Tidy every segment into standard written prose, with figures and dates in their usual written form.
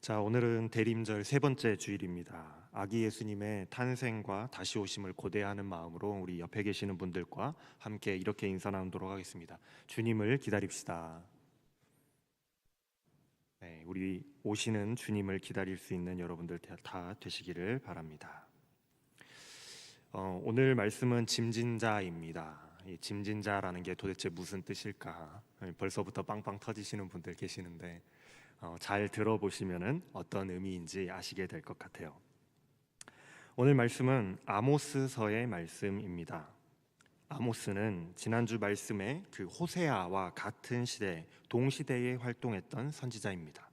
자, 오늘은 대림절 세 번째 주일입니다. 아기 예수님의 탄생과 다시 오심을 고대하는 마음으로 우리 옆에 계시는 분들과 함께 이렇게 인사 나누도록 하겠습니다. 주님을 기다립시다. 네, 우리 오시는 주님을 기다릴 수 있는 여러분들 다 되시기를 바랍니다. 오늘 말씀은 짐진자입니다. 이 짐진자라는 게 도대체 무슨 뜻일까? 벌써부터 빵빵 터지시는 분들 계시는데 잘 들어보시면은 어떤 의미인지 아시게 될 것 같아요. 오늘 말씀은 아모스서의 말씀입니다. 아모스는 지난주 말씀의 그 호세아와 같은 시대, 동시대에 활동했던 선지자입니다.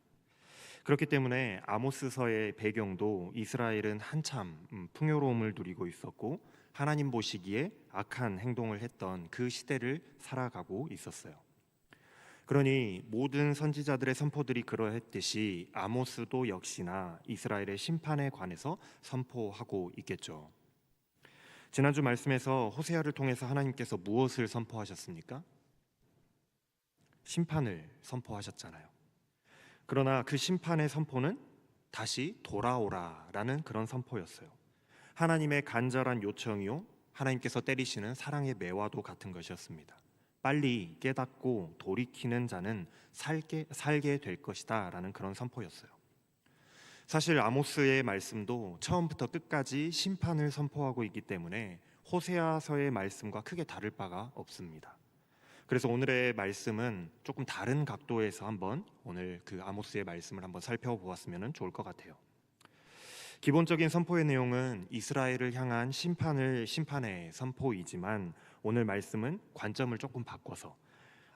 그렇기 때문에 아모스서의 배경도 이스라엘은 한참 풍요로움을 누리고 있었고 하나님 보시기에 악한 행동을 했던 그 시대를 살아가고 있었어요. 그러니 모든 선지자들의 선포들이 그러했듯이 아모스도 역시나 이스라엘의 심판에 관해서 선포하고 있겠죠. 지난주 말씀에서 호세아를 통해서 하나님께서 무엇을 선포하셨습니까? 심판을 선포하셨잖아요. 그러나 그 심판의 선포는 다시 돌아오라라는 그런 선포였어요. 하나님의 간절한 요청이요, 하나님께서 때리시는 사랑의 매화도 같은 것이었습니다. 빨리 깨닫고 돌이키는 자는 살게 될 것이다 라는 그런 선포였어요. 사실 아모스의 말씀도 처음부터 끝까지 심판을 선포하고 있기 때문에 호세아서의 말씀과 크게 다를 바가 없습니다. 그래서 오늘의 말씀은 조금 다른 각도에서 한번 오늘 그 아모스의 말씀을 한번 살펴보았으면 좋을 것 같아요. 기본적인 선포의 내용은 이스라엘을 향한 심판의 선포이지만 오늘 말씀은 관점을 조금 바꿔서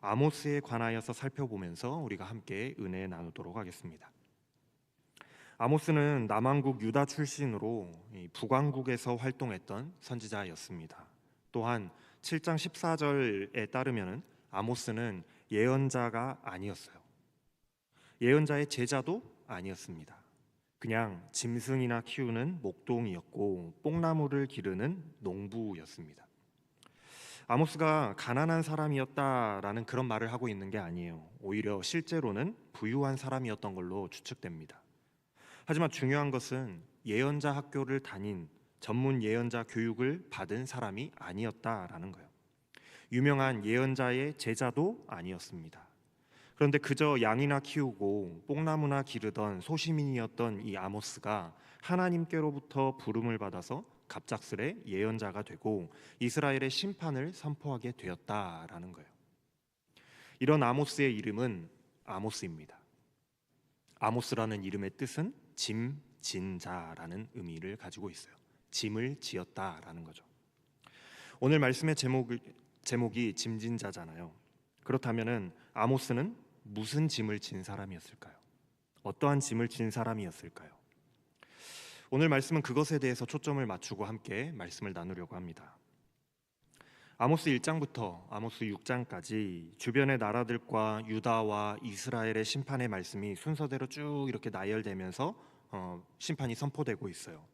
아모스에 관하여서 살펴보면서 우리가 함께 은혜 나누도록 하겠습니다. 아모스는 남왕국 유다 출신으로 북왕국에서 활동했던 선지자였습니다. 또한 7장 14절에 따르면 아모스는 예언자가 아니었어요. 예언자의 제자도 아니었습니다. 그냥 짐승이나 키우는 목동이었고 뽕나무를 기르는 농부였습니다. 아모스가 가난한 사람이었다라는 그런 말을 하고 있는 게 아니에요. 오히려 실제로는 부유한 사람이었던 걸로 추측됩니다. 하지만 중요한 것은 예언자 학교를 다닌 전문 예언자 교육을 받은 사람이 아니었다라는 거예요. 유명한 예언자의 제자도 아니었습니다. 그런데 그저 양이나 키우고 뽕나무나 기르던 소시민이었던 이 아모스가 하나님께로부터 부름을 받아서 갑작스레 예언자가 되고 이스라엘의 심판을 선포하게 되었다라는 거예요. 이런 아모스의 이름은 아모스입니다. 아모스라는 이름의 뜻은 짐진자라는 의미를 가지고 있어요. 짐을 지었다라는 거죠. 오늘 말씀의 제목이 짐진자잖아요. 그렇다면은 아모스는 무슨 짐을 진 사람이었을까요? 어떠한 짐을 진 사람이었을까요? 오늘 말씀은 그것에 대해서 초점을 맞추고 함께 말씀을 나누려고 합니다. 아모스 1장부터 아모스 6장까지 주변의 나라들과 유다와 이스라엘의 심판의 말씀이 순서대로 쭉 이렇게 나열되면서 심판이 선포되고 있어요.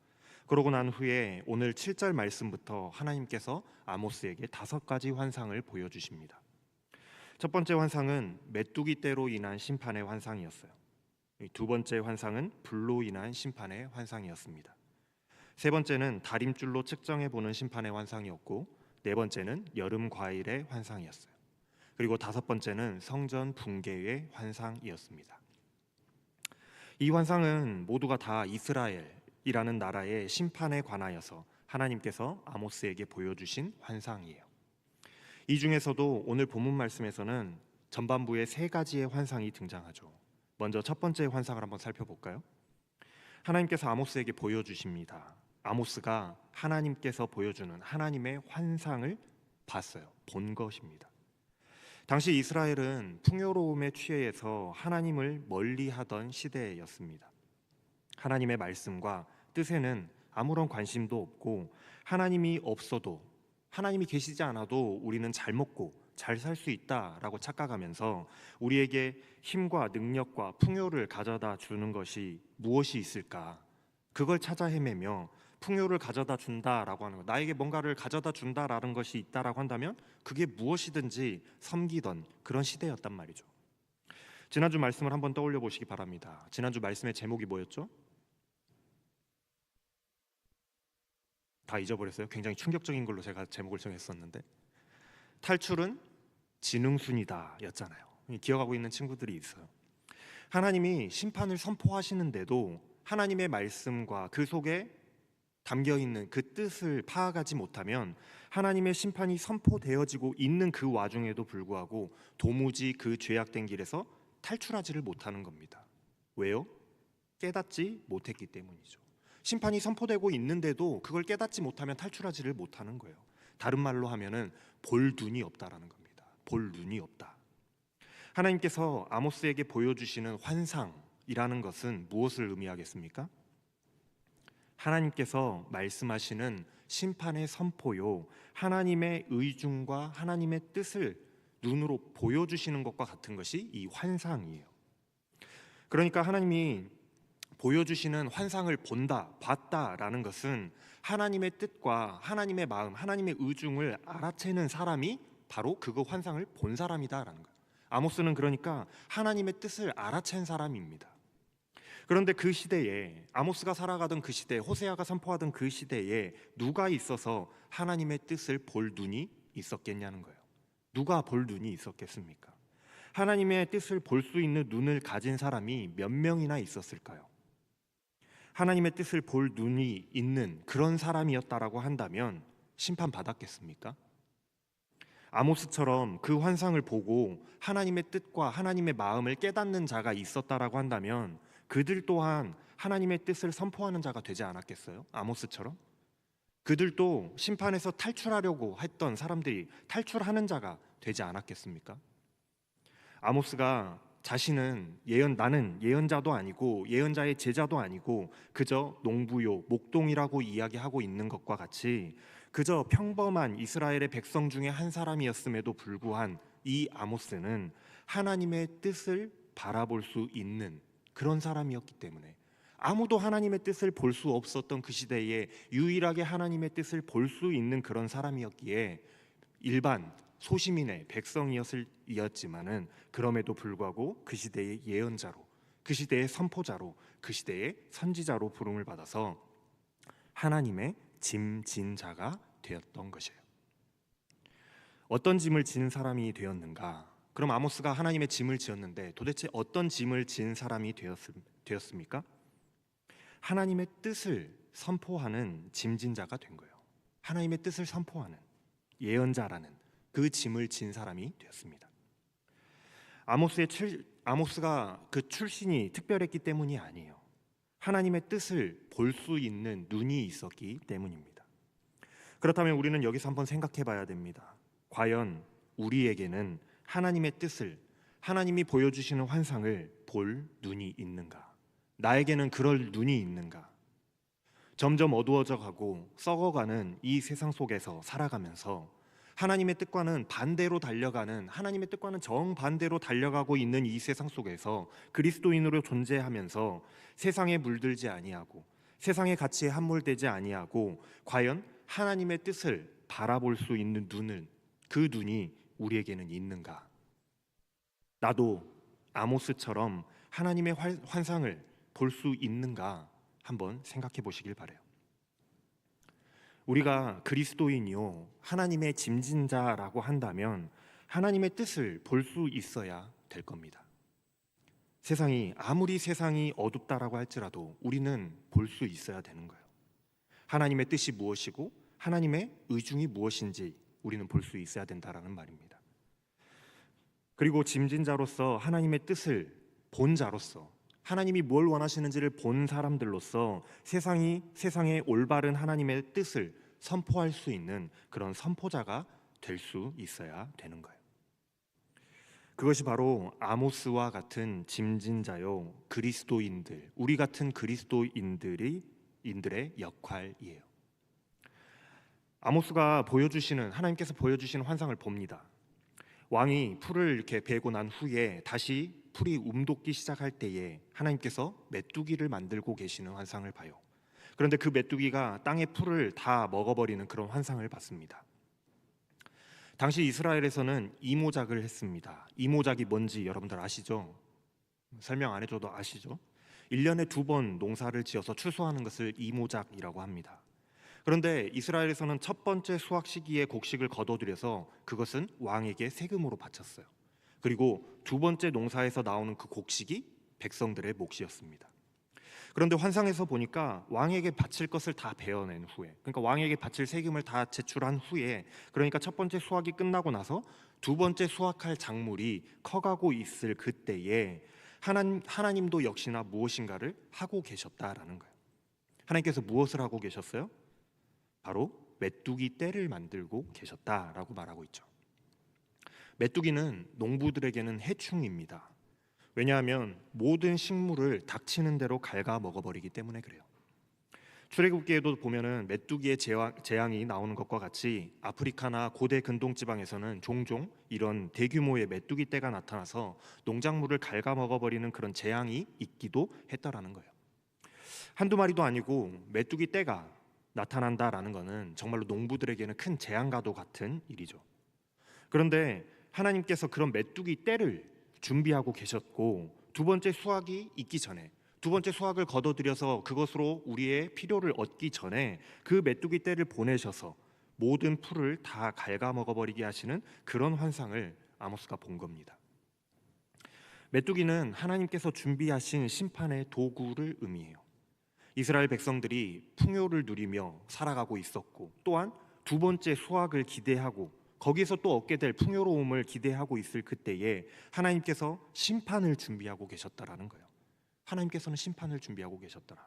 그러고 난 후에 오늘 7절 말씀부터 하나님께서 아모스에게 5가지 환상을 보여주십니다. 첫 번째 환상은 메뚜기 떼로 인한 심판의 환상이었어요. 두 번째 환상은 불로 인한 심판의 환상이었습니다. 세 번째는 다림줄로 측정해 보는 심판의 환상이었고, 네 번째는 여름 과일의 환상이었어요. 그리고 5번째는 성전 붕괴의 환상이었습니다. 이 환상은 모두가 다 이스라엘이라는 나라의 심판에 관하여서 하나님께서 아모스에게 보여주신 환상이에요. 이 중에서도 오늘 본문 말씀에서는 전반부에 3가지의 환상이 등장하죠. 먼저 첫 번째 환상을 한번 살펴볼까요? 하나님께서 아모스에게 보여주십니다. 아모스가 하나님께서 보여주는 하나님의 환상을 봤어요. 본 것입니다. 당시 이스라엘은 풍요로움에 취해서 하나님을 멀리하던 시대였습니다. 하나님의 말씀과 뜻에는 아무런 관심도 없고 하나님이 없어도, 하나님이 계시지 않아도 우리는 잘 먹고 잘 살 수 있다라고 착각하면서 우리에게 힘과 능력과 풍요를 가져다 주는 것이 무엇이 있을까? 그걸 찾아 헤매며 풍요를 가져다 준다라고 하는 것, 나에게 뭔가를 가져다 준다라는 것이 있다라고 한다면 그게 무엇이든지 섬기던 그런 시대였단 말이죠. 지난주 말씀을 한번 떠올려 보시기 바랍니다. 지난주 말씀의 제목이 뭐였죠? 다 잊어버렸어요? 굉장히 충격적인 걸로 제가 제목을 정했었는데, 탈출은 지능순이다 였잖아요. 기억하고 있는 친구들이 있어요. 하나님이 심판을 선포하시는데도 하나님의 말씀과 그 속에 담겨있는 그 뜻을 파악하지 못하면 하나님의 심판이 선포되어지고 있는 그 와중에도 불구하고 도무지 그 죄악된 길에서 탈출하지를 못하는 겁니다. 왜요? 깨닫지 못했기 때문이죠. 심판이 선포되고 있는데도 그걸 깨닫지 못하면 탈출하지를 못하는 거예요. 다른 말로 하면은 볼 눈이 없다라는 겁니다. 볼 눈이 없다. 하나님께서 아모스에게 보여주시는 환상이라는 것은 무엇을 의미하겠습니까? 하나님께서 말씀하시는 심판의 선포요, 하나님의 의중과 하나님의 뜻을 눈으로 보여주시는 것과 같은 것이 이 환상이에요. 그러니까 하나님이 보여주시는 환상을 봤다라는 것은 하나님의 뜻과 하나님의 마음, 하나님의 의중을 알아채는 사람이 바로 그거 환상을 본 사람이다라는 거예요. 아모스는 그러니까 하나님의 뜻을 알아챈 사람입니다. 그런데 그 시대에, 아모스가 살아가던 그 시대, 호세아가 선포하던 그 시대에 누가 있어서 하나님의 뜻을 볼 눈이 있었겠냐는 거예요. 누가 볼 눈이 있었겠습니까? 하나님의 뜻을 볼 수 있는 눈을 가진 사람이 몇 명이나 있었을까요? 하나님의 뜻을 볼 눈이 있는 그런 사람이었다라고 한다면 심판받았겠습니까? 아모스처럼 그 환상을 보고 하나님의 뜻과 하나님의 마음을 깨닫는 자가 있었다라고 한다면 그들 또한 하나님의 뜻을 선포하는 자가 되지 않았겠어요? 아모스처럼? 그들도 심판에서 탈출하려고 했던 사람들이 탈출하는 자가 되지 않았겠습니까? 아모스가 자신은 나는 예언자도 아니고 예언자의 제자도 아니고 그저 농부요, 목동이라고 이야기하고 있는 것과 같이 그저 평범한 이스라엘의 백성 중에 한 사람이었음에도 불구한 이 아모스는 하나님의 뜻을 바라볼 수 있는 그런 사람이었기 때문에, 아무도 하나님의 뜻을 볼 수 없었던 그 시대에 유일하게 하나님의 뜻을 볼 수 있는 그런 사람이었기에 일반 소시민의 백성이었지만은 그럼에도 불구하고 그 시대의 예언자로, 그 시대의 선포자로, 그 시대의 선지자로 부름을 받아서 하나님의 짐 진 자가 되었던 것이에요. 어떤 짐을 진 사람이 되었는가? 그럼 아모스가 하나님의 짐을 지었는데 도대체 어떤 짐을 진 사람이 되었습니까? 하나님의 뜻을 선포하는 짐진 자가 된 거예요. 하나님의 뜻을 선포하는 예언자라는 그 짐을 진 사람이 되었습니다. 아모스가 그 출신이 특별했기 때문이 아니에요. 하나님의 뜻을 볼 수 있는 눈이 있었기 때문입니다. 그렇다면 우리는 여기서 한번 생각해 봐야 됩니다. 과연 우리에게는 하나님의 뜻을, 하나님이 보여주시는 환상을 볼 눈이 있는가? 나에게는 그럴 눈이 있는가? 점점 어두워져 가고 썩어가는 이 세상 속에서 살아가면서 하나님의 뜻과는 반대로 달려가는, 하나님의 뜻과는 정반대로 달려가고 있는 이 세상 속에서 그리스도인으로 존재하면서 세상에 물들지 아니하고 세상의 가치에 함몰되지 아니하고 과연 하나님의 뜻을 바라볼 수 있는 눈을, 그 눈이 우리에게는 있는가? 나도 아모스처럼 하나님의 환상을 볼 수 있는가 한번 생각해 보시길 바라요. 우리가 그리스도인이요 하나님의 짐진 자라고 한다면 하나님의 뜻을 볼 수 있어야 될 겁니다. 아무리 세상이 어둡다라고 할지라도 우리는 볼 수 있어야 되는 거예요. 하나님의 뜻이 무엇이고 하나님의 의중이 무엇인지 우리는 볼 수 있어야 된다라는 말입니다. 그리고 짐진 자로서 하나님의 뜻을 본 자로서, 하나님이 뭘 원하시는지를 본 사람들로서 세상에 올바른 하나님의 뜻을 선포할 수 있는 그런 선포자가 될 수 있어야 되는 거예요. 그것이 바로 아모스와 같은 짐진자요 그리스도인들, 우리 같은 그리스도인들의 역할이에요. 아모스가 하나님께서 보여주시는 환상을 봅니다. 왕이 풀을 이렇게 베고 난 후에 다시 풀이 움돋기 시작할 때에 하나님께서 메뚜기를 만들고 계시는 환상을 봐요. 그런데 그 메뚜기가 땅의 풀을 다 먹어버리는 그런 환상을 봤습니다. 당시 이스라엘에서는 이모작을 했습니다. 이모작이 뭔지 여러분들 아시죠? 설명 안 해줘도 아시죠? 1년에 2번 농사를 지어서 추수하는 것을 이모작이라고 합니다. 그런데 이스라엘에서는 첫 번째 수확 시기에 곡식을 거둬들여서 그것은 왕에게 세금으로 바쳤어요. 그리고 두 번째 농사에서 나오는 그 곡식이 백성들의 몫이었습니다. 그런데 환상에서 보니까 왕에게 바칠 것을 다 베어낸 후에, 그러니까 왕에게 바칠 세금을 다 제출한 후에, 그러니까 첫 번째 수확이 끝나고 나서 두 번째 수확할 작물이 커가고 있을 그때에 하나님도 역시나 무엇인가를 하고 계셨다라는 거예요. 하나님께서 무엇을 하고 계셨어요? 바로 메뚜기 떼를 만들고 계셨다라고 말하고 있죠. 메뚜기는 농부들에게는 해충입니다. 왜냐하면 모든 식물을 닥치는 대로 갉아 먹어버리기 때문에 그래요. 출애굽기에도 보면은 메뚜기의 재앙이 나오는 것과 같이 아프리카나 고대 근동 지방에서는 종종 이런 대규모의 메뚜기 떼가 나타나서 농작물을 갉아먹어버리는 그런 재앙이 있기도 했다라는 거예요. 한두 마리도 아니고 메뚜기 떼가 나타난다라는 것은 정말로 농부들에게는 큰 재앙과도 같은 일이죠. 그런데 하나님께서 그런 메뚜기 떼를 준비하고 계셨고, 두 번째 수확이 있기 전에, 두 번째 수확을 거둬들여서 그것으로 우리의 필요를 얻기 전에 그 메뚜기 떼를 보내셔서 모든 풀을 다 갉아먹어버리게 하시는 그런 환상을 아모스가 본 겁니다. 메뚜기는 하나님께서 준비하신 심판의 도구를 의미해요. 이스라엘 백성들이 풍요를 누리며 살아가고 있었고, 또한 두 번째 수확을 기대하고 거기서 또 얻게 될 풍요로움을 기대하고 있을 그때에 하나님께서 심판을 준비하고 계셨다라는 거예요. 하나님께서는 심판을 준비하고 계셨더라.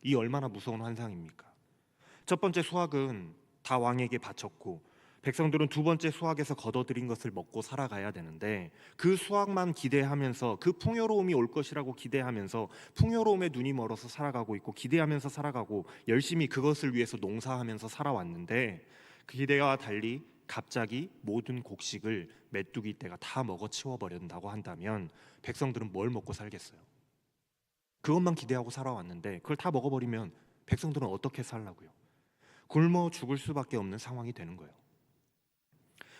이 얼마나 무서운 환상입니까? 첫 번째 수확은 다 왕에게 바쳤고, 백성들은 두 번째 수확에서 거둬들인 것을 먹고 살아가야 되는데, 그 수확만 기대하면서, 그 풍요로움이 올 것이라고 기대하면서 풍요로움에 눈이 멀어서 살아가고 있고, 기대하면서 살아가고 열심히 그것을 위해서 농사하면서 살아왔는데, 그 기대와 달리 갑자기 모든 곡식을 메뚜기 떼가 다 먹어치워 버린다고 한다면 백성들은 뭘 먹고 살겠어요? 그것만 기대하고 살아왔는데 그걸 다 먹어버리면 백성들은 어떻게 살라고요? 굶어 죽을 수밖에 없는 상황이 되는 거예요.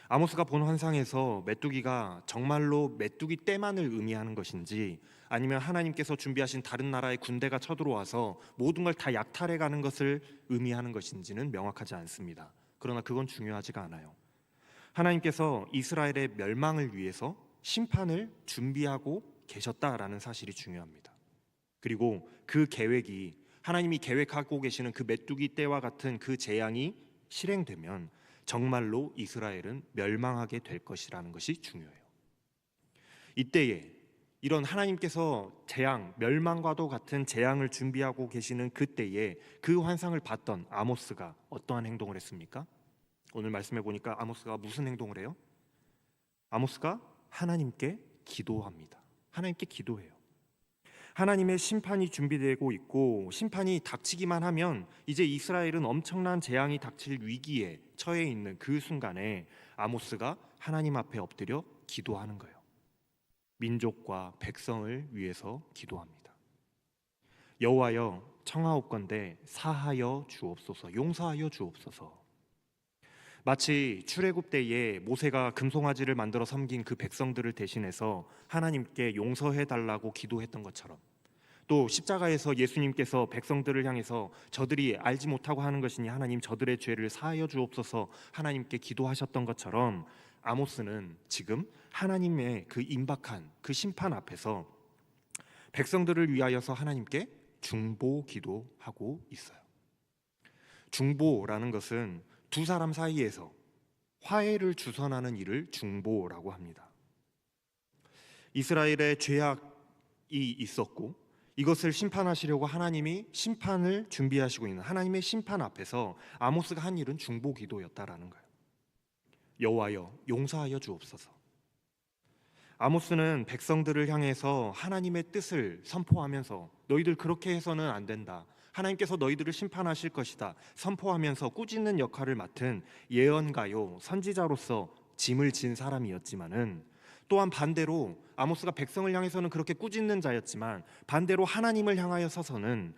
아모스가 본 환상에서 메뚜기가 정말로 메뚜기 떼만을 의미하는 것인지, 아니면 하나님께서 준비하신 다른 나라의 군대가 쳐들어와서 모든 걸 다 약탈해가는 것을 의미하는 것인지는 명확하지 않습니다. 그러나 그건 중요하지가 않아요. 하나님께서 이스라엘의 멸망을 위해서 심판을 준비하고 계셨다라는 사실이 중요합니다. 그리고 그 계획이, 하나님이 계획하고 계시는 그 메뚜기 떼와 같은 그 재앙이 실행되면 정말로 이스라엘은 멸망하게 될 것이라는 것이 중요해요. 이때에 이런 하나님께서 재앙, 멸망과도 같은 재앙을 준비하고 계시는 그때에 그 환상을 봤던 아모스가 어떠한 행동을 했습니까? 오늘 말씀해 보니까 아모스가 무슨 행동을 해요? 아모스가 하나님께 기도합니다. 하나님께 기도해요. 하나님의 심판이 준비되고 있고, 심판이 닥치기만 하면 이제 이스라엘은 엄청난 재앙이 닥칠 위기에 처해 있는 그 순간에 아모스가 하나님 앞에 엎드려 기도하는 거예요. 민족과 백성을 위해서 기도합니다. 여호와여, 청하옵건대 사하여 주옵소서, 용서하여 주옵소서. 마치 출애굽 때에 모세가 금송아지를 만들어 섬긴 그 백성들을 대신해서 하나님께 용서해 달라고 기도했던 것처럼, 또 십자가에서 예수님께서 백성들을 향해서 저들이 알지 못하고 하는 것이니 하나님 저들의 죄를 사하여 주옵소서 하나님께 기도하셨던 것처럼, 아모스는 지금 하나님의 그 임박한 그 심판 앞에서 백성들을 위하여서 하나님께 중보 기도하고 있어요. 중보라는 것은 두 사람 사이에서 화해를 주선하는 일을 중보라고 합니다. 이스라엘의 죄악이 있었고, 이것을 심판하시려고 하나님이 심판을 준비하시고 있는 하나님의 심판 앞에서 아모스가 한 일은 중보 기도였다라는 거예요. 여호와여, 용서하여 주옵소서. 아모스는 백성들을 향해서 하나님의 뜻을 선포하면서 너희들 그렇게 해서는 안 된다, 하나님께서 너희들을 심판하실 것이다 선포하면서 꾸짖는 역할을 맡은 예언가요, 선지자로서 짐을 진 사람이었지만은, 또한 반대로 아모스가 백성을 향해서는 그렇게 꾸짖는 자였지만 반대로 하나님을 향하여 서서는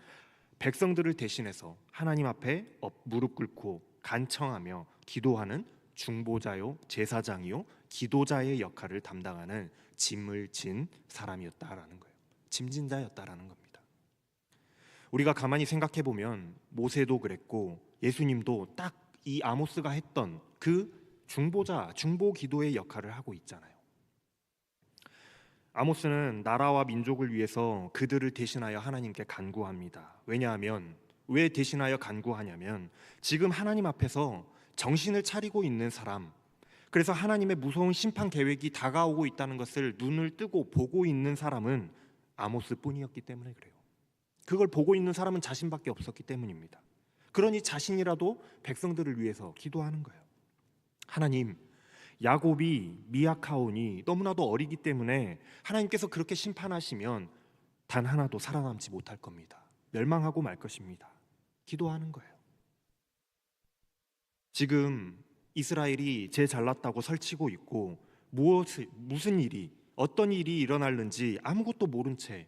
백성들을 대신해서 하나님 앞에 무릎 꿇고 간청하며 기도하는 중보자요, 제사장이요, 기도자의 역할을 담당하는 짐을 진 사람이었다라는 거예요. 짐진자였다라는 겁니다. 우리가 가만히 생각해 보면 모세도 그랬고 예수님도 딱 이 아모스가 했던 그 중보자, 중보 기도의 역할을 하고 있잖아요. 아모스는 나라와 민족을 위해서 그들을 대신하여 하나님께 간구합니다. 왜냐하면 왜 대신하여 간구하냐면 지금 하나님 앞에서 정신을 차리고 있는 사람, 그래서 하나님의 무서운 심판 계획이 다가오고 있다는 것을 눈을 뜨고 보고 있는 사람은 아모스뿐이었기 때문에 그래요. 그걸 보고 있는 사람은 자신밖에 없었기 때문입니다. 그러니 자신이라도 백성들을 위해서 기도하는 거예요. 하나님, 야곱이 미약하오니 너무나도 어리기 때문에 하나님께서 그렇게 심판하시면 단 하나도 살아남지 못할 겁니다. 멸망하고 말 것입니다. 기도하는 거예요. 지금 이스라엘이 제 잘났다고 설치고 있고 무슨 일이, 어떤 일이 일어날는지 아무것도 모른 채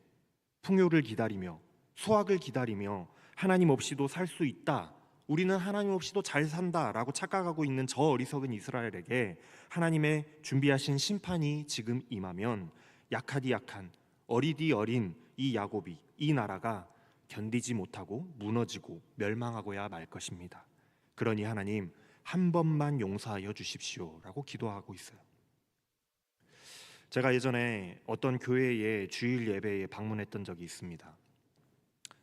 풍요를 기다리며 수확을 기다리며 하나님 없이도 살 수 있다, 우리는 하나님 없이도 잘 산다라고 착각하고 있는 저 어리석은 이스라엘에게 하나님의 준비하신 심판이 지금 임하면 약하디 약한, 어리디 어린 이 야곱이, 이 나라가 견디지 못하고 무너지고 멸망하고야 말 것입니다. 그러니 하나님 한 번만 용서하여 주십시오라고 기도하고 있어요. 제가 예전에 어떤 교회의 주일 예배에 방문했던 적이 있습니다.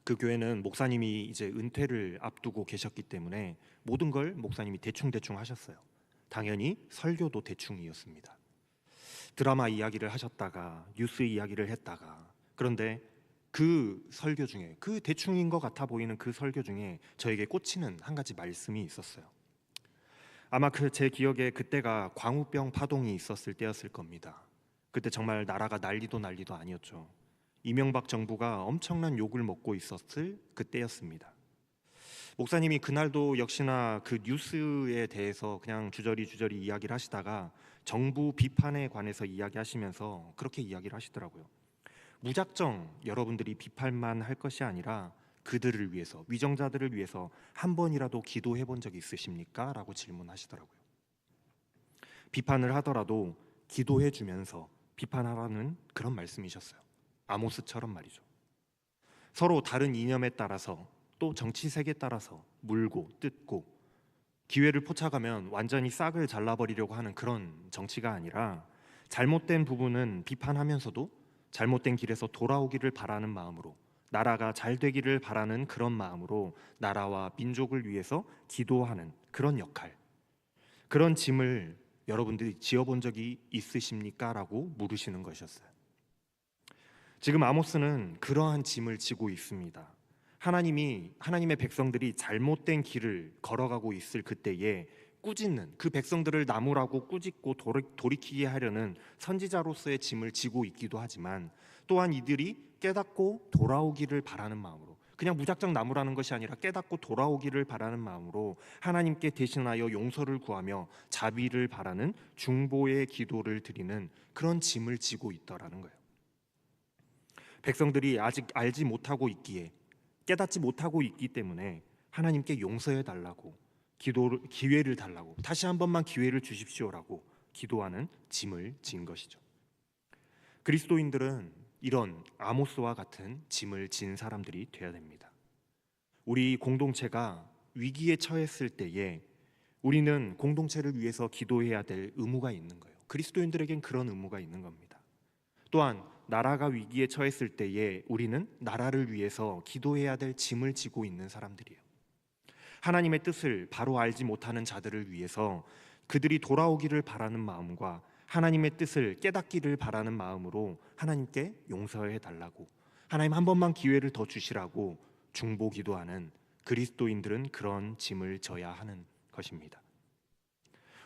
그 교회는 목사님이 이제 은퇴를 앞두고 계셨기 때문에 모든 걸 목사님이 대충 하셨어요. 당연히 설교도 대충이었습니다. 드라마 이야기를 하셨다가 뉴스 이야기를 했다가, 그런데 그 설교 중에, 그 대충인 것 같아 보이는 그 설교 중에 저에게 꽂히는 한 가지 말씀이 있었어요. 아마 제 기억에 그때가 광우병 파동이 있었을 때였을 겁니다. 그때 정말 나라가 난리도 아니었죠. 이명박 정부가 엄청난 욕을 먹고 있었을 그때였습니다. 목사님이 그날도 역시나 그 뉴스에 대해서 그냥 주저리 이야기를 하시다가 정부 비판에 관해서 이야기하시면서 그렇게 이야기를 하시더라고요. 무작정 여러분들이 비판만 할 것이 아니라 그들을 위해서, 위정자들을 위해서 한 번이라도 기도해 본 적 있으십니까? 라고 질문하시더라고요. 비판을 하더라도 기도해 주면서 비판하라는 그런 말씀이셨어요. 아모스처럼 말이죠. 서로 다른 이념에 따라서, 또 정치색에 따라서 물고 뜯고 기회를 포착하면 완전히 싹을 잘라버리려고 하는 그런 정치가 아니라 잘못된 부분은 비판하면서도 잘못된 길에서 돌아오기를 바라는 마음으로, 나라가 잘 되기를 바라는 그런 마음으로 나라와 민족을 위해서 기도하는 그런 역할, 그런 짐을 여러분들이 지어본 적이 있으십니까? 라고 물으시는 것이었어요. 지금 아모스는 그러한 짐을 지고 있습니다. 하나님의 백성들이 잘못된 길을 걸어가고 있을 그때에 꾸짖는, 그 백성들을 나무라고 꾸짖고 돌이키게 하려는 선지자로서의 짐을 지고 있기도 하지만, 또한 이들이 깨닫고 돌아오기를 바라는 마음으로, 그냥 무작정 나무라는 것이 아니라 깨닫고 돌아오기를 바라는 마음으로 하나님께 대신하여 용서를 구하며 자비를 바라는 중보의 기도를 드리는 그런 짐을 지고 있더라는 거예요. 백성들이 아직 알지 못하고 있기에, 깨닫지 못하고 있기 때문에 하나님께 용서해 달라고, 기회를 달라고, 다시 한 번만 기회를 주십시오라고 기도하는 짐을 진 것이죠. 그리스도인들은 이런 아모스와 같은 짐을 진 사람들이 되어야 됩니다. 우리 공동체가 위기에 처했을 때에 우리는 공동체를 위해서 기도해야 될 의무가 있는 거예요. 그리스도인들에겐 그런 의무가 있는 겁니다. 또한 나라가 위기에 처했을 때에 우리는 나라를 위해서 기도해야 될 짐을 지고 있는 사람들이에요. 하나님의 뜻을 바로 알지 못하는 자들을 위해서 그들이 돌아오기를 바라는 마음과 하나님의 뜻을 깨닫기를 바라는 마음으로 하나님께 용서해 달라고, 하나님 한 번만 기회를 더 주시라고 중보 기도하는 그리스도인들은 그런 짐을 져야 하는 것입니다.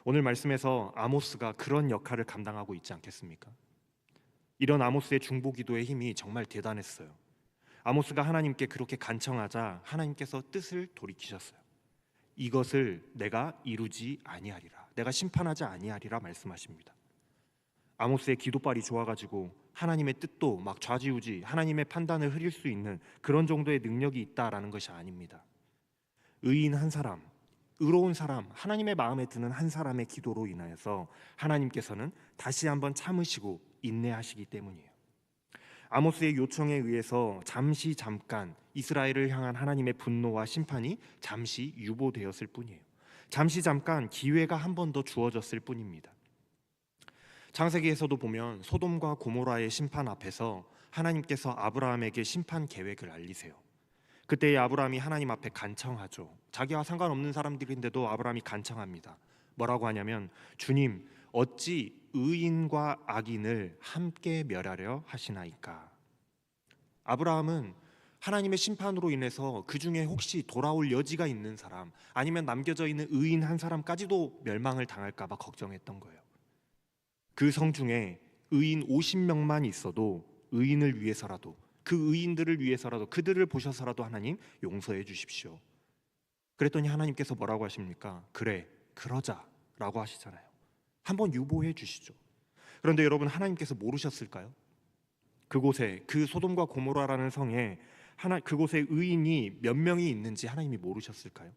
오늘 말씀에서 아모스가 그런 역할을 감당하고 있지 않겠습니까? 이런 아모스의 중보 기도의 힘이 정말 대단했어요. 아모스가 하나님께 그렇게 간청하자 하나님께서 뜻을 돌이키셨어요. 이것을 내가 이루지 아니하리라, 내가 심판하지 아니하리라 말씀하십니다. 아모스의 기도빨이 좋아가지고 하나님의 뜻도 막 좌지우지, 하나님의 판단을 흐릴 수 있는 그런 정도의 능력이 있다라는 것이 아닙니다. 의인 한 사람, 의로운 사람, 하나님의 마음에 드는 한 사람의 기도로 인하여서 하나님께서는 다시 한번 참으시고 인내하시기 때문이에요. 아모스의 요청에 의해서 잠깐 이스라엘을 향한 하나님의 분노와 심판이 잠시 유보되었을 뿐이에요. 잠깐 기회가 한 번 더 주어졌을 뿐입니다. 창세기에서도 보면 소돔과 고모라의 심판 앞에서 하나님께서 아브라함에게 심판 계획을 알리세요. 그때 아브라함이 하나님 앞에 간청하죠. 자기와 상관없는 사람들인데도 아브라함이 간청합니다. 뭐라고 하냐면, 주님, 어찌 의인과 악인을 함께 멸하려 하시나이까. 아브라함은 하나님의 심판으로 인해서 그 중에 혹시 돌아올 여지가 있는 사람, 아니면 남겨져 있는 의인 한 사람까지도 멸망을 당할까 봐 걱정했던 거예요. 그 성 중에 의인 50명만 있어도 의인을 위해서라도, 그 의인들을 위해서라도, 그들을 보셔서라도 하나님 용서해 주십시오. 그랬더니 하나님께서 뭐라고 하십니까? 그래, 그러자라고 하시잖아요. 한번 유보해 주시죠. 그런데 여러분, 하나님께서 모르셨을까요? 그곳에, 그 소돔과 고모라라는 성에 그곳에 의인이 몇 명이 있는지 하나님이 모르셨을까요?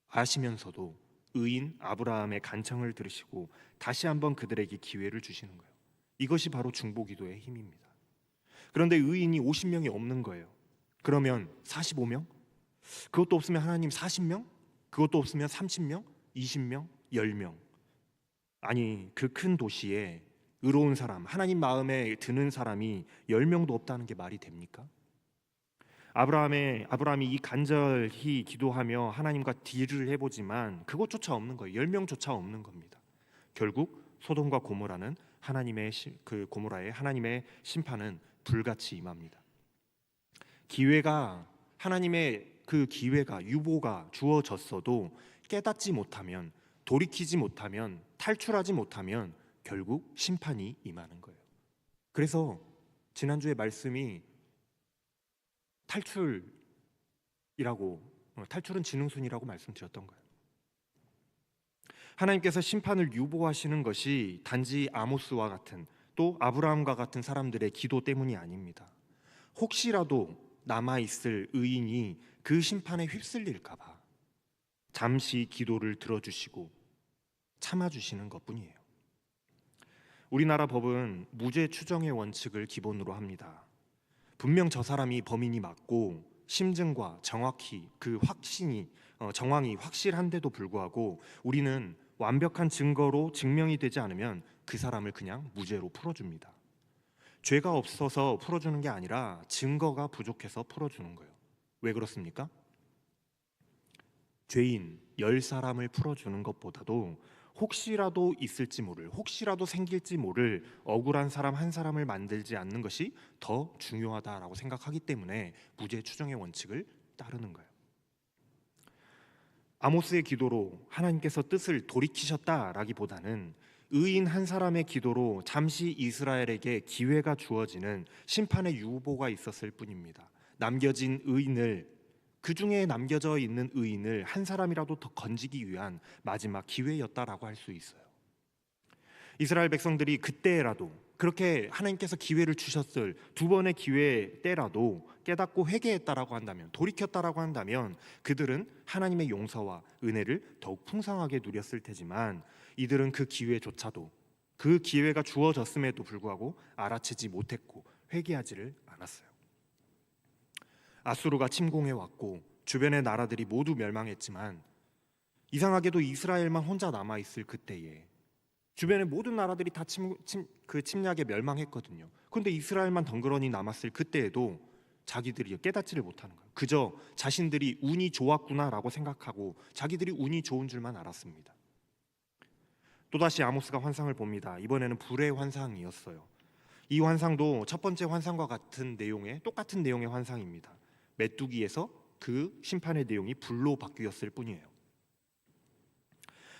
아시면서도 의인 아브라함의 간청을 들으시고 다시 한번 그들에게 기회를 주시는 거예요. 이것이 바로 중보기도의 힘입니다. 그런데 의인이 50명이 없는 거예요. 그러면 45명? 그것도 없으면 하나님 40명? 그것도 없으면 30명? 20명? 10명? 아니, 그 큰 도시에 의로운 사람, 하나님 마음에 드는 사람이 10명도 없다는 게 말이 됩니까? 아브라함이 이 간절히 기도하며 하나님과 딜을 해보지만 그것조차 없는 거예요. 10명조차 없는 겁니다. 결국 소돔과 고모라는 고모라의 하나님의 심판은 불같이 임합니다. 하나님의 그 기회가, 유보가 주어졌어도 깨닫지 못하면, 돌이키지 못하면, 탈출하지 못하면 결국 심판이 임하는 거예요. 그래서 지난주에 말씀이 탈출은 지능순이라고 말씀드렸던 거예요. 하나님께서 심판을 유보하시는 것이 단지 아모스와 같은, 또 아브라함과 같은 사람들의 기도 때문이 아닙니다. 혹시라도 남아있을 의인이 그 심판에 휩쓸릴까 봐 잠시 기도를 들어주시고 참아주시는 것뿐이에요. 우리나라 법은 무죄 추정의 원칙을 기본으로 합니다. 분명 저 사람이 범인이 맞고 심증과 정확히 정황이 확실한데도 불구하고 우리는 완벽한 증거로 증명이 되지 않으면 그 사람을 그냥 무죄로 풀어줍니다. 죄가 없어서 풀어주는 게 아니라 증거가 부족해서 풀어주는 거예요. 왜 그렇습니까? 죄인 10사람을 풀어주는 것보다도 혹시라도 있을지 모를, 혹시라도 생길지 모를 억울한 사람 한 사람을 만들지 않는 것이 더 중요하다라고 생각하기 때문에 무죄 추정의 원칙을 따르는 거예요. 아모스의 기도로 하나님께서 뜻을 돌이키셨다라기보다는 의인 한 사람의 기도로 잠시 이스라엘에게 기회가 주어지는 심판의 유보가 있었을 뿐입니다. 그 중에 남겨져 있는 의인을 한 사람이라도 더 건지기 위한 마지막 기회였다라고 할 수 있어요. 이스라엘 백성들이 그때라도, 그렇게 하나님께서 기회를 주셨을 두 번의 기회 때라도 깨닫고 회개했다라고 한다면, 돌이켰다라고 한다면 그들은 하나님의 용서와 은혜를 더욱 풍성하게 누렸을 테지만 이들은 그 기회조차도, 그 기회가 주어졌음에도 불구하고 알아채지 못했고 회개하지를 않았어요. 아수르가 침공해 왔고 주변의 나라들이 모두 멸망했지만 이상하게도 이스라엘만 혼자 남아있을 그때에 주변의 모든 나라들이 다 그 침략에 멸망했거든요. 그런데 이스라엘만 덩그러니 남았을 그때에도 자기들이 깨닫지를 못하는 거예요. 그저 자신들이 운이 좋았구나라고 생각하고 자기들이 운이 좋은 줄만 알았습니다. 또다시 아모스가 환상을 봅니다. 이번에는 불의 환상이었어요. 이 환상도 첫 번째 환상과 똑같은 내용의 환상입니다. 메뚜기에서 그 심판의 내용이 불로 바뀌었을 뿐이에요.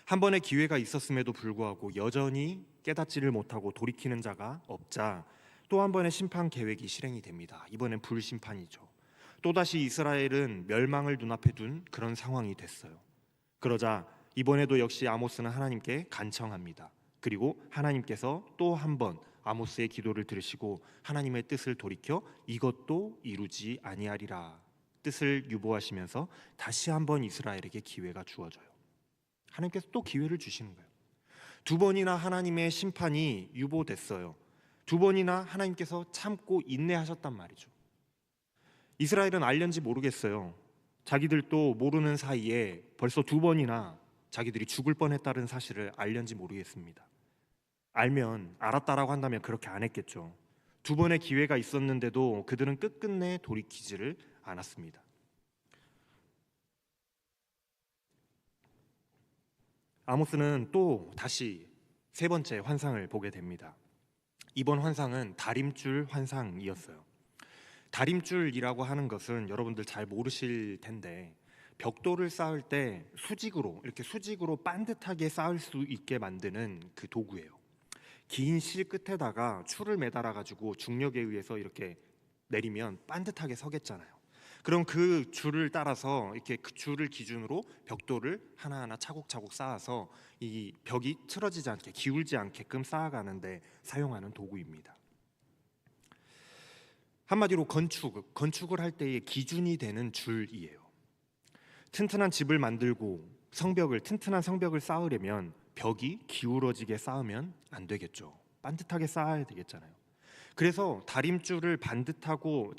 한 번의 기회가 있었음에도 불구하고 여전히 깨닫지를 못하고 돌이키는 자가 없자 또 한 번의 심판 계획이 실행이 됩니다. 이번엔 불심판이죠. 또다시 이스라엘은 멸망을 눈앞에 둔 그런 상황이 됐어요. 그러자 이번에도 역시 아모스는 하나님께 간청합니다. 그리고 하나님께서 또 한 번 아모스의 기도를 들으시고 하나님의 뜻을 돌이켜 이것도 이루지 아니하리라 뜻을 유보하시면서 다시 한번 이스라엘에게 기회가 주어져요. 하나님께서 또 기회를 주시는 거예요. 두 번이나 하나님의 심판이 유보됐어요. 두 번이나 하나님께서 참고 인내하셨단 말이죠. 이스라엘은 알련지 모르겠어요. 자기들도 모르는 사이에 벌써 두 번이나 자기들이 죽을 뻔했다는 사실을 알련지 모르겠습니다. 알면 알았다라고 한다면 그렇게 안 했겠죠. 두 번의 기회가 있었는데도 그들은 끝끝내 돌이키지를 않았습니다. 아모스는 또 다시 세 번째 환상을 보게 됩니다. 이번 환상은 다림줄 환상이었어요. 다림줄이라고 하는 것은 여러분들 잘 모르실 텐데 벽돌을 쌓을 때 이렇게 수직으로 반듯하게 쌓을 수 있게 만드는 그 도구예요. 긴 실 끝에다가 줄을 매달아 가지고 중력에 의해서 이렇게 내리면 반듯하게 서겠잖아요. 그럼 그 줄을 따라서 이렇게 그 줄을 기준으로 벽돌을 하나하나 차곡차곡 쌓아서 이 벽이 틀어지지 않게 기울지 않게끔 쌓아가는데 사용하는 도구입니다. 한마디로 건축을 할 때의 기준이 되는 줄이에요. 튼튼한 집을 만들고 튼튼한 성벽을 쌓으려면 벽이 기울어지게 쌓으면 안 되겠죠. 반듯하게 쌓아야 되겠잖아요. 그래서 다림줄은 반듯하고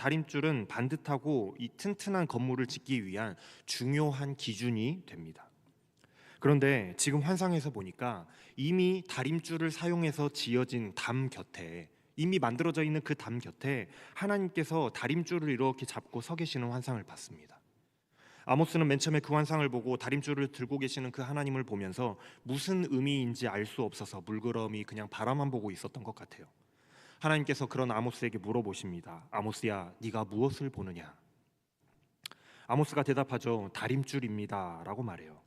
이 튼튼한 건물을 짓기 위한 중요한 기준이 됩니다. 그런데 지금 환상에서 보니까 이미 다림줄을 사용해서 지어진 이미 만들어져 있는 그 담 곁에 하나님께서 다림줄을 이렇게 잡고 서 계시는 환상을 봤습니다. 아모스는 맨 처음에 그 환상을 보고 다림줄을 들고 계시는 그 하나님을 보면서 무슨 의미인지 알 수 없어서 물끄러미 그냥 바라만 보고 있었던 것 같아요. 하나님께서 그런 아모스에게 물어보십니다. 아모스야, 네가 무엇을 보느냐? 아모스가 대답하죠. 다림줄입니다 라고 말해요.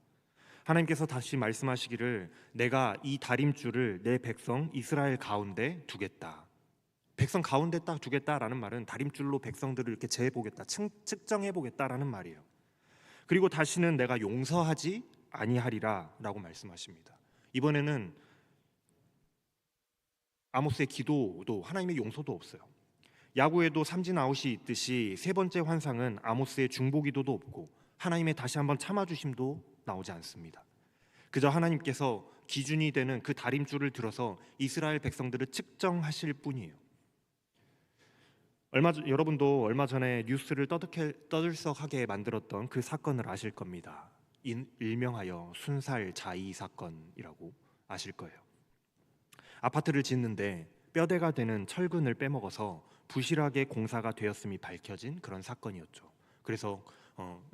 하나님께서 다시 말씀하시기를 내가 이 다림줄을 내 백성 이스라엘 가운데 두겠다. 백성 가운데 딱 두겠다라는 말은 다림줄로 백성들을 이렇게 재보겠다, 측정해보겠다라는 말이에요. 그리고 다시는 내가 용서하지 아니하리라 라고 말씀하십니다. 이번에는 아모스의 기도도 하나님의 용서도 없어요. 야구에도 삼진 아웃이 있듯이 세 번째 환상은 아모스의 중보기도도 없고 하나님의 다시 한번 참아주심도 나오지 않습니다. 그저 하나님께서 기준이 되는 그 다림줄을 들어서 이스라엘 백성들을 측정하실 뿐이에요. 여러분도 얼마 전에 뉴스를 떠들썩하게 만들었던 그 사건을 아실 겁니다. 일명하여 순살 자의 사건이라고 아실 거예요. 아파트를 짓는데 뼈대가 되는 철근을 빼먹어서 부실하게 공사가 되었음이 밝혀진 그런 사건이었죠. 그래서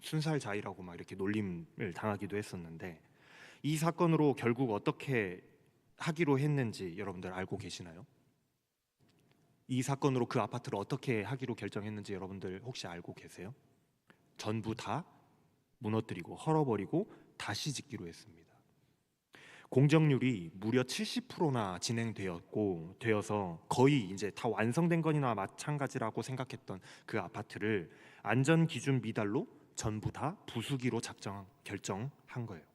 순살 자의라고 막 이렇게 놀림을 당하기도 했었는데 이 사건으로 결국 어떻게 하기로 했는지 여러분들 알고 계시나요? 이 사건으로 그 아파트를 어떻게 하기로 결정했는지 여러분들 혹시 알고 계세요? 전부 다 무너뜨리고 헐어버리고 다시 짓기로 했습니다. 공정률이 무려 70%나 되어서 거의 이제 다 완성된 거나 마찬가지라고 생각했던 그 아파트를 안전 기준 미달로 전부 다 부수기로 결정한 거예요.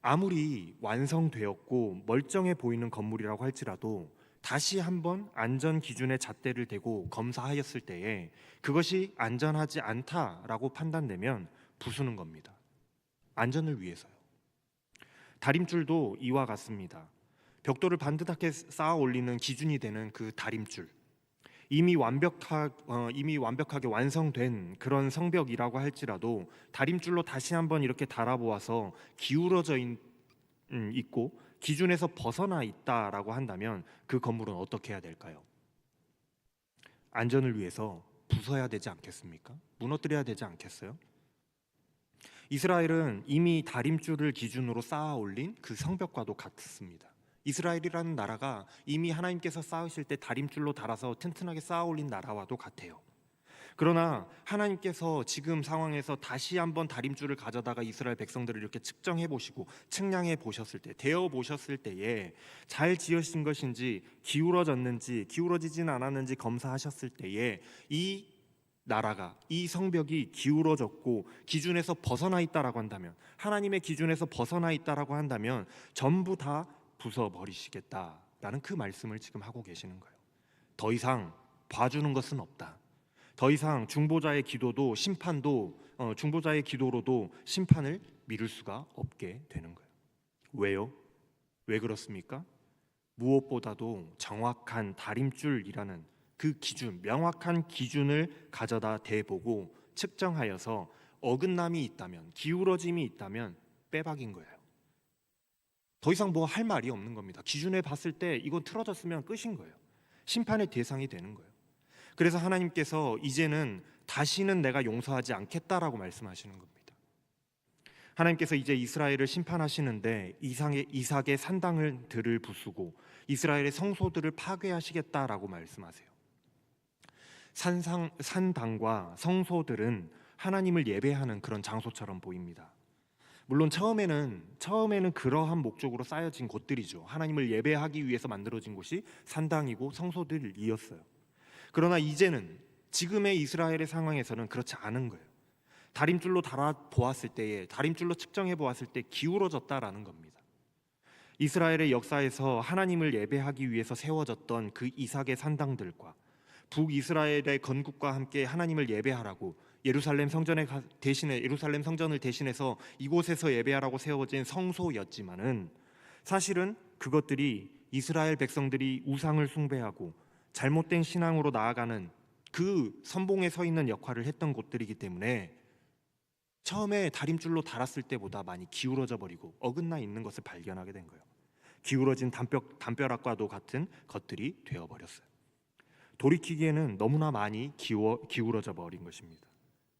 아무리 완성되었고 멀쩡해 보이는 건물이라고 할지라도 다시 한번 안전 기준에 잣대를 대고 검사하였을 때에 그것이 안전하지 않다라고 판단되면 부수는 겁니다. 안전을 위해서요. 다림줄도 이와 같습니다. 벽돌을 반듯하게 쌓아 올리는 기준이 되는 그 다림줄, 이미 완벽하게 완성된 그런 성벽이라고 할지라도 다림줄로 다시 한번 이렇게 달아보아서 기울어져 있고 기준에서 벗어나 있다라고 한다면 그 건물은 어떻게 해야 될까요? 안전을 위해서 부숴야 되지 않겠습니까? 무너뜨려야 되지 않겠어요? 이스라엘은 이미 다림줄을 기준으로 쌓아 올린 그 성벽과도 같습니다. 이스라엘이라는 나라가 이미 하나님께서 쌓으실 때 다림줄로 달아서 튼튼하게 쌓아 올린 나라와도 같아요. 그러나 하나님께서 지금 상황에서 다시 한번 다림줄을 가져다가 이스라엘 백성들을 이렇게 측정해 보시고 측량해 보셨을 때, 대어 보셨을 때에 잘 지으신 것인지 기울어졌는지 기울어지진 않았는지 검사하셨을 때에 이 성벽이 기울어졌고 기준에서 벗어나 있다라고 한다면, 하나님의 기준에서 벗어나 있다라고 한다면 전부 다 부숴버리시겠다라는 그 말씀을 지금 하고 계시는 거예요. 더 이상 봐주는 것은 없다. 더 이상 중보자의 기도로도 심판을 미룰 수가 없게 되는 거예요. 왜요? 왜 그렇습니까? 무엇보다도 정확한 다림줄이라는 그 기준, 명확한 기준을 가져다 대보고 측정하여서 어긋남이 있다면, 기울어짐이 있다면 빼박인 거예요. 더 이상 뭐 할 말이 없는 겁니다. 기준에 봤을 때 이건 틀어졌으면 끝인 거예요. 심판의 대상이 되는 거예요. 그래서 하나님께서 이제는 다시는 내가 용서하지 않겠다라고 말씀하시는 겁니다. 하나님께서 이제 이스라엘을 심판하시는데 이삭의 산당들을 부수고 이스라엘의 성소들을 파괴하시겠다라고 말씀하세요. 산당과 성소들은 하나님을 예배하는 그런 장소처럼 보입니다. 물론 처음에는 그러한 목적으로 쌓여진 곳들이죠. 하나님을 예배하기 위해서 만들어진 곳이 산당이고 성소들이었어요. 그러나 이제는 지금의 이스라엘의 상황에서는 그렇지 않은 거예요. 다림줄로 달아보았을 때에, 다림줄로 측정해 보았을 때 기울어졌다라는 겁니다. 이스라엘의 역사에서 하나님을 예배하기 위해서 세워졌던 그 이삭의 산당들과 북이스라엘의 건국과 함께 하나님을 예배하라고 예루살렘 성전을 대신해서 이곳에서 예배하라고 세워진 성소였지만은 사실은 그것들이 이스라엘 백성들이 우상을 숭배하고 잘못된 신앙으로 나아가는 그 선봉에 서 있는 역할을 했던 곳들이기 때문에 처음에 다림줄로 달았을 때보다 많이 기울어져 버리고 어긋나 있는 것을 발견하게 된 거예요. 기울어진 담벼락과도 같은 것들이 되어버렸어요. 돌이키기에는 너무나 많이 기울어져 버린 것입니다.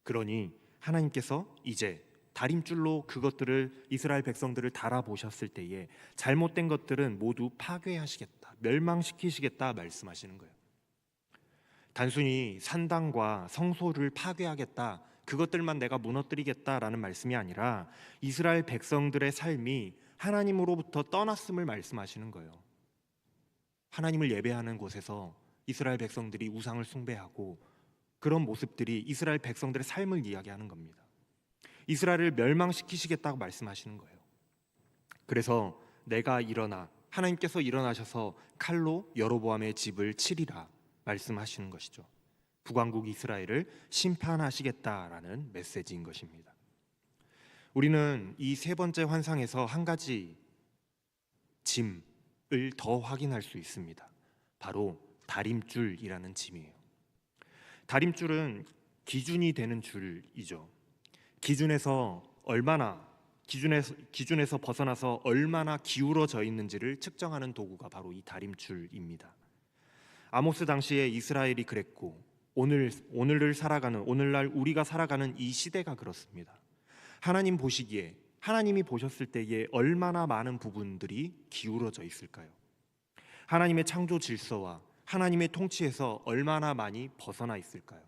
그러니 하나님께서 이제 다림줄로 그것들을 이스라엘 백성들을 달아보셨을 때에 잘못된 것들은 모두 파괴하시겠다, 멸망시키시겠다 말씀하시는 거예요. 단순히 산당과 성소를 파괴하겠다, 그것들만 내가 무너뜨리겠다라는 말씀이 아니라 이스라엘 백성들의 삶이 하나님으로부터 떠났음을 말씀하시는 거예요. 하나님을 예배하는 곳에서 이스라엘 백성들이 우상을 숭배하고 그런 모습들이 이스라엘 백성들의 삶을 이야기하는 겁니다. 이스라엘을 멸망시키시겠다고 말씀하시는 거예요. 그래서 하나님께서 일어나셔서 칼로 여로보암의 집을 치리라 말씀하시는 것이죠. 북왕국 이스라엘을 심판하시겠다라는 메시지인 것입니다. 우리는 이 세 번째 환상에서 한 가지 짐을 더 확인할 수 있습니다. 바로 다림줄이라는 짐이에요. 다림줄은 기준이 되는 줄이죠. 기준에서 벗어나서 얼마나 기울어져 있는지를 측정하는 도구가 바로 이 다림줄입니다. 아모스 당시에 이스라엘이 그랬고 오늘날 우리가 살아가는 이 시대가 그렇습니다. 하나님이 보셨을 때에 얼마나 많은 부분들이 기울어져 있을까요? 하나님의 창조 질서와 하나님의 통치에서 얼마나 많이 벗어나 있을까요?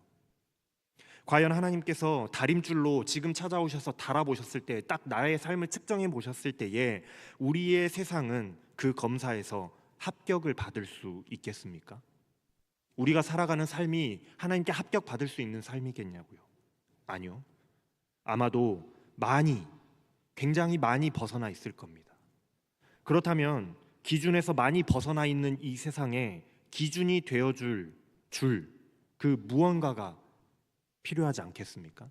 과연 하나님께서 다림줄로 지금 찾아오셔서 달아보셨을 때, 딱 나의 삶을 측정해 보셨을 때에 우리의 세상은 그 검사에서 합격을 받을 수 있겠습니까? 우리가 살아가는 삶이 하나님께 합격받을 수 있는 삶이겠냐고요? 아니요. 아마도 굉장히 많이 벗어나 있을 겁니다. 그렇다면 기준에서 많이 벗어나 있는 이 세상에 기준이 되어줄 그 무언가가 필요하지 않겠습니까?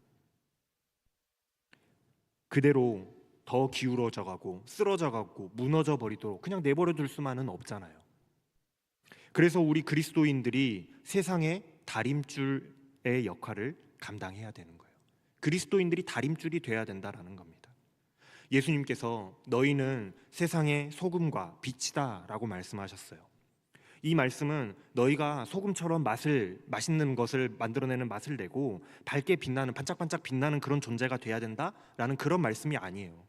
그대로 더 기울어져 가고 쓰러져 가고 무너져 버리도록 그냥 내버려 둘 수만은 없잖아요. 그래서 우리 그리스도인들이 세상의 다림줄의 역할을 감당해야 되는 거예요. 그리스도인들이 다림줄이 돼야 된다라는 겁니다. 예수님께서 너희는 세상의 소금과 빛이다라고 말씀하셨어요. 이 말씀은 너희가 소금처럼 맛있는 것을 만들어내는 맛을 내고 밝게 빛나는, 반짝반짝 빛나는 그런 존재가 돼야 된다라는 그런 말씀이 아니에요.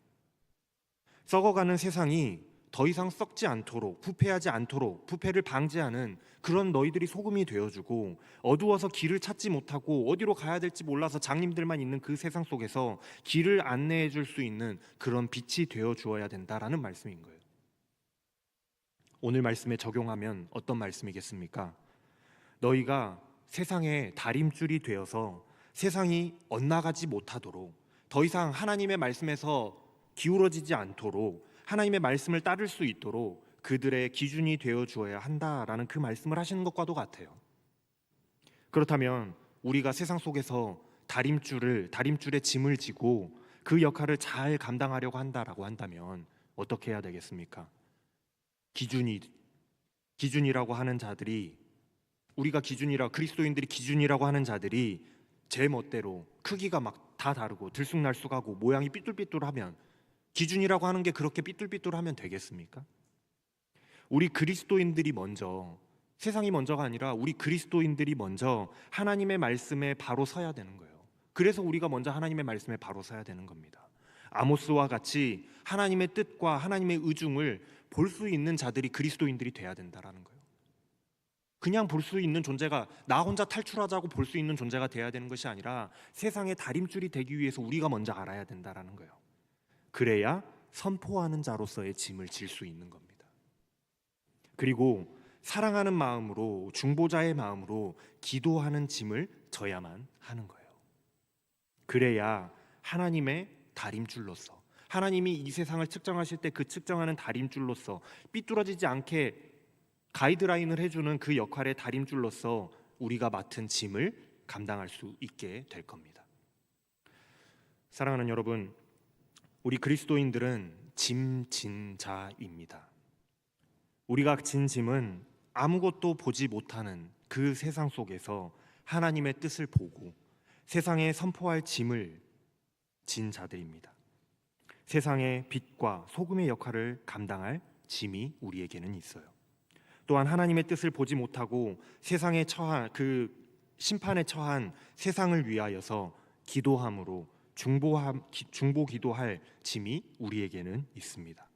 썩어가는 세상이 더 이상 썩지 않도록, 부패하지 않도록, 부패를 방지하는 그런 너희들이 소금이 되어주고, 어두워서 길을 찾지 못하고 어디로 가야 될지 몰라서 장님들만 있는 그 세상 속에서 길을 안내해 줄 수 있는 그런 빛이 되어 주어야 된다라는 말씀인 거예요. 오늘 말씀에 적용하면 어떤 말씀이겠습니까? 너희가 세상의 다림줄이 되어서 세상이 엇나가지 못하도록, 더 이상 하나님의 말씀에서 기울어지지 않도록, 하나님의 말씀을 따를 수 있도록 그들의 기준이 되어 주어야 한다라는 그 말씀을 하시는 것과도 같아요. 그렇다면 우리가 세상 속에서 다림줄에 짐을 지고 그 역할을 잘 감당하려고 한다라고 한다면 어떻게 해야 되겠습니까? 기준이 기준이라고 하는 자들이, 우리가 그리스도인들이 기준이라고 하는 자들이 제 멋대로 크기가 막 다 다르고 들쑥날쑥하고 모양이 삐뚤삐뚤하면, 기준이라고 하는 게 그렇게 삐뚤삐뚤하면 되겠습니까? 우리 그리스도인들이 먼저, 세상이 먼저가 아니라 우리 그리스도인들이 먼저 하나님의 말씀에 바로 서야 되는 거예요. 그래서 우리가 먼저 하나님의 말씀에 바로 서야 되는 겁니다. 아모스와 같이 하나님의 뜻과 하나님의 의중을 볼 수 있는 자들이 그리스도인들이 돼야 된다라는 거예요. 그냥 볼 수 있는 존재가, 나 혼자 탈출하자고 볼 수 있는 존재가 돼야 되는 것이 아니라 세상의 다림줄이 되기 위해서 우리가 먼저 알아야 된다라는 거예요. 그래야 선포하는 자로서의 짐을 질 수 있는 겁니다. 그리고 사랑하는 마음으로, 중보자의 마음으로 기도하는 짐을 져야만 하는 거예요. 그래야 하나님의 다림줄로서, 하나님이 이 세상을 측정하실 때 그 측정하는 다림줄로서 삐뚤어지지 않게 가이드라인을 해주는 그 역할의 다림줄로서 우리가 맡은 짐을 감당할 수 있게 될 겁니다. 사랑하는 여러분, 우리 그리스도인들은 짐진 자입니다. 우리가 진 짐은 아무것도 보지 못하는 그 세상 속에서 하나님의 뜻을 보고 세상에 선포할 짐을 진 자들입니다. 세상의 빛과 소금의 역할을 감당할 짐이 우리에게는 있어요. 또한 하나님의 뜻을 보지 못하고 세상에 처한, 그 심판에 처한 세상을 위하여서 기도함으로 중보 기도할 짐이 우리에게는 있습니다.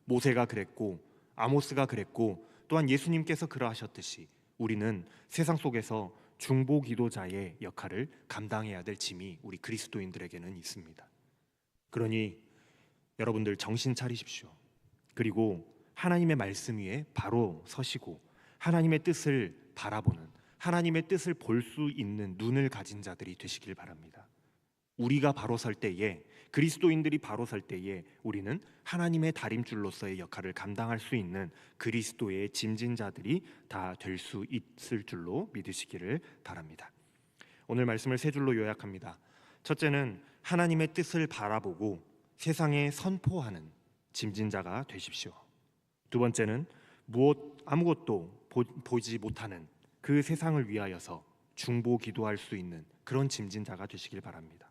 모세가 그랬고 아모스가 그랬고 또한 예수님께서 그러하셨듯이 우리는 세상 속에서 중보 기도자의 역할을 감당해야 될 짐이 우리 그리스도인들에게는 있습니다. 그러니 여러분들 정신 차리십시오. 그리고 하나님의 말씀 위에 바로 서시고 하나님의 뜻을 바라보는, 하나님의 뜻을 볼 수 있는 눈을 가진 자들이 되시길 바랍니다. 우리가 바로 설 때에, 그리스도인들이 바로 설 때에 우리는 하나님의 다림줄로서의 역할을 감당할 수 있는 그리스도의 짐진 자들이 다 될 수 있을 줄로 믿으시기를 바랍니다. 오늘 말씀을 세 줄로 요약합니다. 첫째는 하나님의 뜻을 바라보고 세상에 선포하는 짐진 자가 되십시오. 두 번째는 아무것도 보지 못하는 그 세상을 위하여서 중보 기도할 수 있는 그런 짐진 자가 되시길 바랍니다.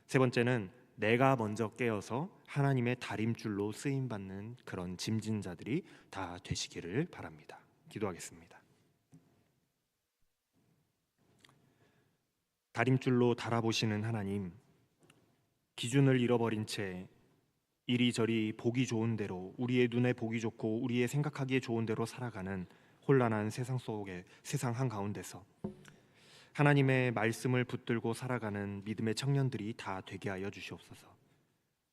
세 번째는 내가 먼저 깨어서 하나님의 다림줄로 쓰임받는 그런 짐진 자들이 다 되시기를 바랍니다. 기도하겠습니다. 다림줄로 달아보시는 하나님, 기준을 잃어버린 채 이리저리 보기 좋은 대로, 우리의 눈에 보기 좋고 우리의 생각하기에 좋은 대로 살아가는 혼란한 세상 속에, 세상 한가운데서 하나님의 말씀을 붙들고 살아가는 믿음의 청년들이 다 되게 하여 주시옵소서.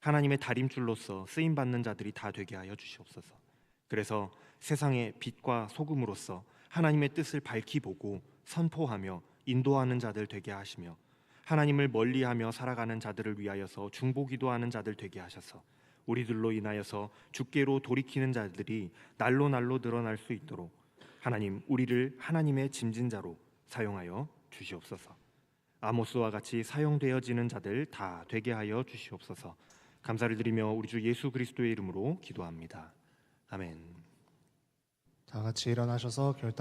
하나님의 다림줄로서 쓰임받는 자들이 다 되게 하여 주시옵소서. 그래서 세상의 빛과 소금으로서 하나님의 뜻을 밝히 보고 선포하며 인도하는 자들 되게 하시며, 하나님을 멀리하며 살아가는 자들을 위하여서 중보기도하는 자들 되게 하셔서 우리들로 인하여서 주께로 돌이키는 자들이 날로 늘어날 수 있도록 하나님, 우리를 하나님의 짐진자로 사용하여 주시옵소서. 아모스와 같이 사용되어지는 자들 다 되게 하여 주시옵소서. 감사를 드리며 우리 주 예수 그리스도의 이름으로 기도합니다. 아멘. 다 같이 일어나셔서 결단